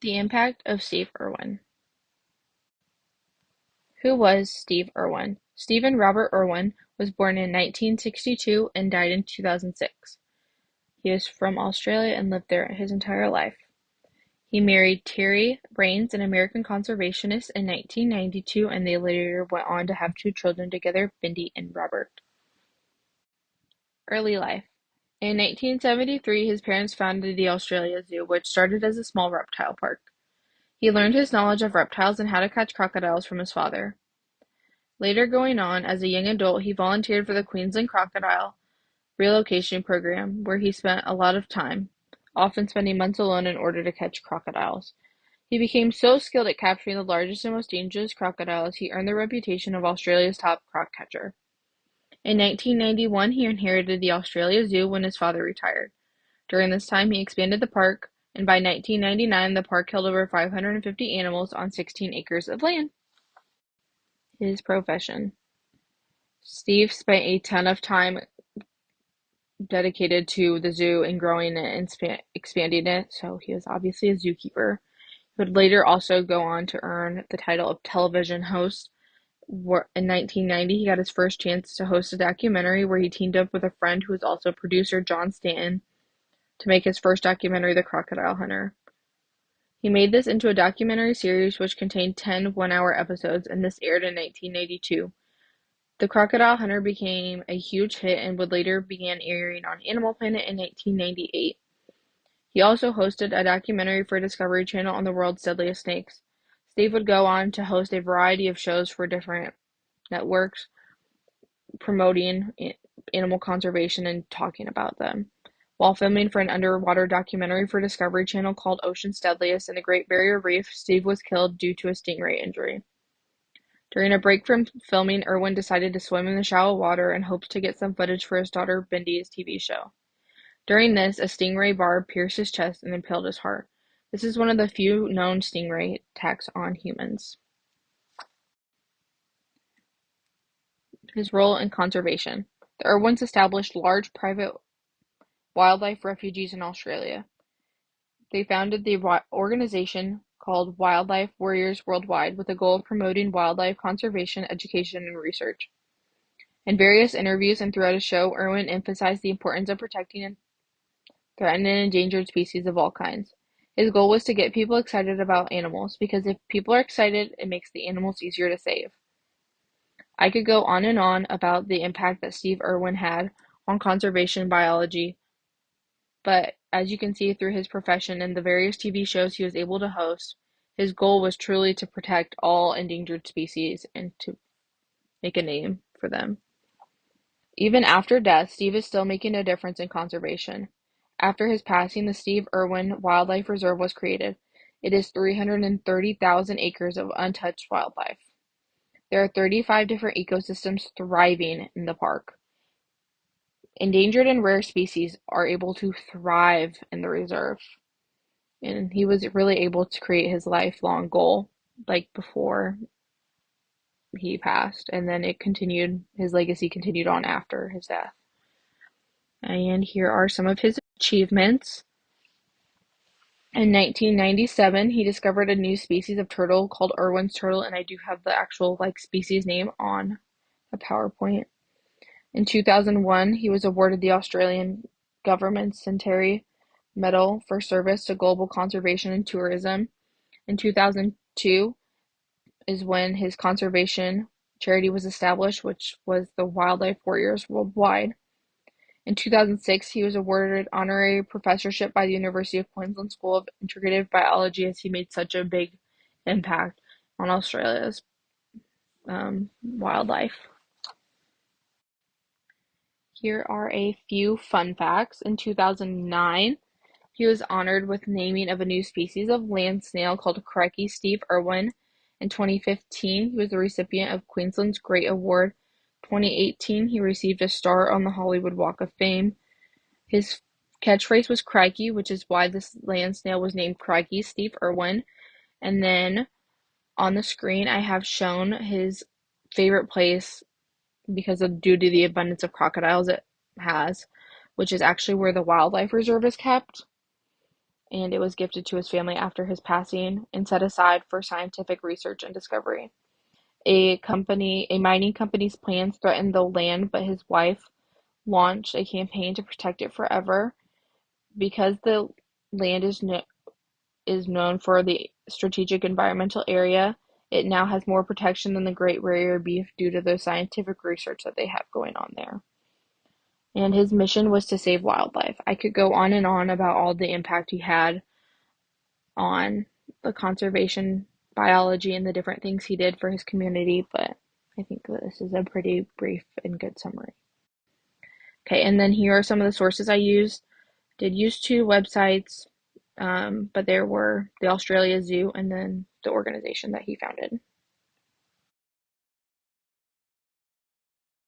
The impact of Steve Irwin. Who was Steve Irwin? Stephen Robert Irwin was born in 1962 and died in 2006. He is from Australia and lived there his entire life. He married Terry Rains, an American conservationist, in 1992, and they later went on to have two children together, Bindi and Robert. Early life. In 1973, his parents founded the Australia Zoo, which started as a small reptile park. He learned his knowledge of reptiles and how to catch crocodiles from his father. Later going on, as a young adult, he volunteered for the Queensland Crocodile Relocation Program, where he spent a lot of time, often spending months alone in order to catch crocodiles. He became so skilled at capturing the largest and most dangerous crocodiles, he earned the reputation of Australia's top croc catcher. In 1991, he inherited the Australia Zoo when his father retired. During this time, he expanded the park, and by 1999, the park held over 550 animals on 16 acres of land. His profession. Steve spent a ton of time dedicated to the zoo and growing it and expanding it, so he was obviously a zookeeper. He would later also go on to earn the title of television host. In 1990, he got his first chance to host a documentary where he teamed up with a friend who was also producer, John Stanton, to make his first documentary, The Crocodile Hunter. He made this into a documentary series which contained 10 one-hour episodes, and this aired in 1982. The Crocodile Hunter became a huge hit and would later begin airing on Animal Planet in 1998. He also hosted a documentary for Discovery Channel on the world's deadliest snakes. Steve would go on to host a variety of shows for different networks promoting animal conservation and talking about them. While filming for an underwater documentary for Discovery Channel called Ocean's Deadliest in the Great Barrier Reef, Steve was killed due to a stingray injury. During a break from filming, Irwin decided to swim in the shallow water and hoped to get some footage for his daughter Bindi's TV show. During this, a stingray barb pierced his chest and impaled his heart. This is one of the few known stingray attacks on humans. His role in conservation. The Irwins established large private wildlife refuges in Australia. They founded the organization called Wildlife Warriors Worldwide with the goal of promoting wildlife conservation, education, and research. In various interviews and throughout his show, Irwin emphasized the importance of protecting threatened and endangered species of all kinds. His goal was to get people excited about animals, because if people are excited, it makes the animals easier to save. I could go on and on about the impact that Steve Irwin had on conservation biology, but as you can see through his profession and the various TV shows he was able to host, his goal was truly to protect all endangered species and to make a name for them. Even after death, Steve is still making a difference in conservation. After his passing, the Steve Irwin Wildlife Reserve was created. It is 330,000 acres of untouched wildlife. There are 35 different ecosystems thriving in the park. Endangered and rare species are able to thrive in the reserve. And he was really able to create his lifelong goal, like before he passed. And then his legacy continued on after his death. And here are some of his achievements. In 1997, he discovered a new species of turtle called Irwin's turtle, and I do have the actual species name on a PowerPoint. In 2001, he was awarded the Australian government's Centenary Medal for service to global conservation and tourism. In 2002 is when his conservation charity was established, which was the Wildlife Warriors Worldwide. In 2006, he was awarded honorary professorship by the University of Queensland School of Integrative Biology, as he made such a big impact on Australia's wildlife. Here are a few fun facts. In 2009, he was honored with naming of a new species of land snail called Crikey Steve Irwin. In 2015, he was the recipient of Queensland's Great Award. 2018, he received a star on the Hollywood Walk of Fame. His catchphrase was Crikey, which is why this land snail was named Crikey Steve Irwin. And then on the screen, I have shown his favorite place due to the abundance of crocodiles it has, which is actually where the wildlife reserve is kept. and it was gifted to his family after his passing and set aside for scientific research and discovery. A mining company's plans threatened the land, but his wife launched a campaign to protect it forever. Because the land is known for the strategic environmental area, it now has more protection than the Great Barrier Reef due to the scientific research that they have going on there. And his mission was to save wildlife. I could go on and on about all the impact he had on the conservation biology and the different things he did for his community, but I think this is a pretty brief and good summary. Okay, and then here are some of the sources I used. Did use two websites, but there were the Australia Zoo and then the organization that he founded.